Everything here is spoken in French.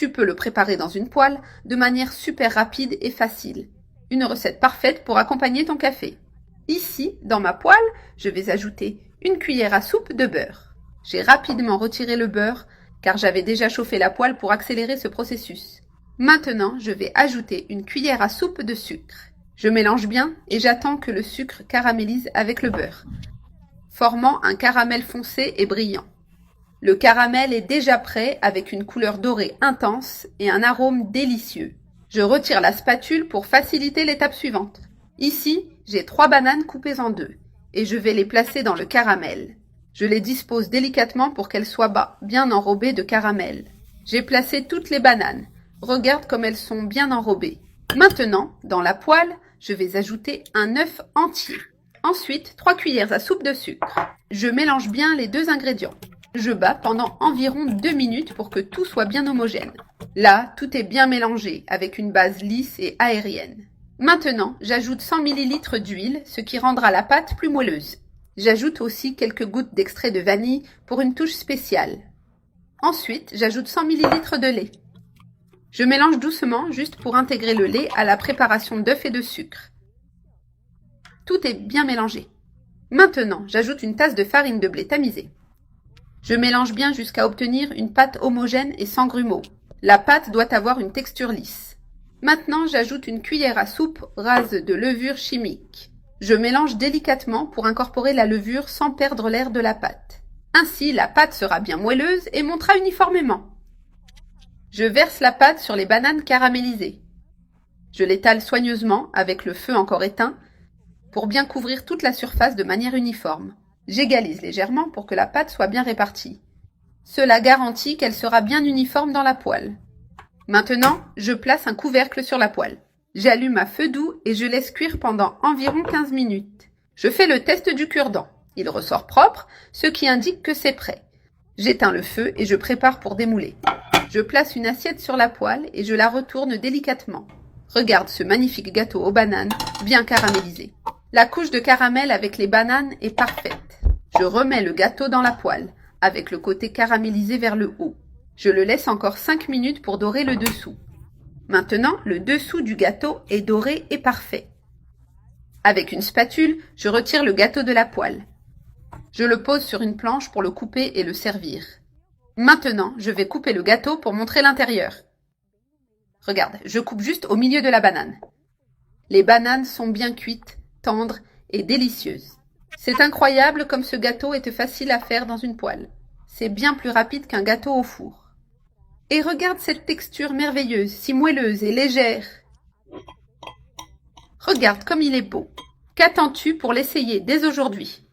Tu peux le préparer dans une poêle de manière super rapide et facile. Une recette parfaite pour accompagner ton café. Ici, dans ma poêle, je vais ajouter une cuillère à soupe de beurre. J'ai rapidement retiré le beurre car j'avais déjà chauffé la poêle pour accélérer ce processus. Maintenant, je vais ajouter une cuillère à soupe de sucre. Je mélange bien et j'attends que le sucre caramélise avec le beurre, formant un caramel foncé et brillant. Le caramel est déjà prêt avec une couleur dorée intense et un arôme délicieux. Je retire la spatule pour faciliter l'étape suivante. Ici, j'ai 3 bananes coupées en 2 et je vais les placer dans le caramel. Je les dispose délicatement pour qu'elles soient bien enrobées de caramel. J'ai placé toutes les bananes. Regarde comme elles sont bien enrobées. Maintenant, dans la poêle, je vais ajouter un œuf entier. Ensuite, 3 cuillères à soupe de sucre. Je mélange bien les 2 ingrédients. Je bats pendant environ 2 minutes pour que tout soit bien homogène. Là, tout est bien mélangé avec une base lisse et aérienne. Maintenant, j'ajoute 100 ml d'huile, ce qui rendra la pâte plus moelleuse. J'ajoute aussi quelques gouttes d'extrait de vanille pour une touche spéciale. Ensuite, j'ajoute 100 ml de lait. Je mélange doucement juste pour intégrer le lait à la préparation d'œufs et de sucre. Tout est bien mélangé. Maintenant, j'ajoute une tasse de farine de blé tamisée. Je mélange bien jusqu'à obtenir une pâte homogène et sans grumeaux. La pâte doit avoir une texture lisse. Maintenant, j'ajoute une cuillère à soupe rase de levure chimique. Je mélange délicatement pour incorporer la levure sans perdre l'air de la pâte. Ainsi, la pâte sera bien moelleuse et montera uniformément. Je verse la pâte sur les bananes caramélisées. Je l'étale soigneusement avec le feu encore éteint pour bien couvrir toute la surface de manière uniforme. J'égalise légèrement pour que la pâte soit bien répartie. Cela garantit qu'elle sera bien uniforme dans la poêle. Maintenant, je place un couvercle sur la poêle. J'allume à feu doux et je laisse cuire pendant environ 15 minutes. Je fais le test du cure-dent. Il ressort propre, ce qui indique que c'est prêt. J'éteins le feu et je prépare pour démouler. Je place une assiette sur la poêle et je la retourne délicatement. Regarde ce magnifique gâteau aux bananes, bien caramélisé. La couche de caramel avec les bananes est parfaite. Je remets le gâteau dans la poêle, avec le côté caramélisé vers le haut. Je le laisse encore 5 minutes pour dorer le dessous. Maintenant, le dessous du gâteau est doré et parfait. Avec une spatule, je retire le gâteau de la poêle. Je le pose sur une planche pour le couper et le servir. Maintenant, je vais couper le gâteau pour montrer l'intérieur. Regarde, je coupe juste au milieu de la banane. Les bananes sont bien cuites, tendres et délicieuses. C'est incroyable comme ce gâteau est facile à faire dans une poêle. C'est bien plus rapide qu'un gâteau au four. Et regarde cette texture merveilleuse, si moelleuse et légère. Regarde comme il est beau. Qu'attends-tu pour l'essayer dès aujourd'hui ?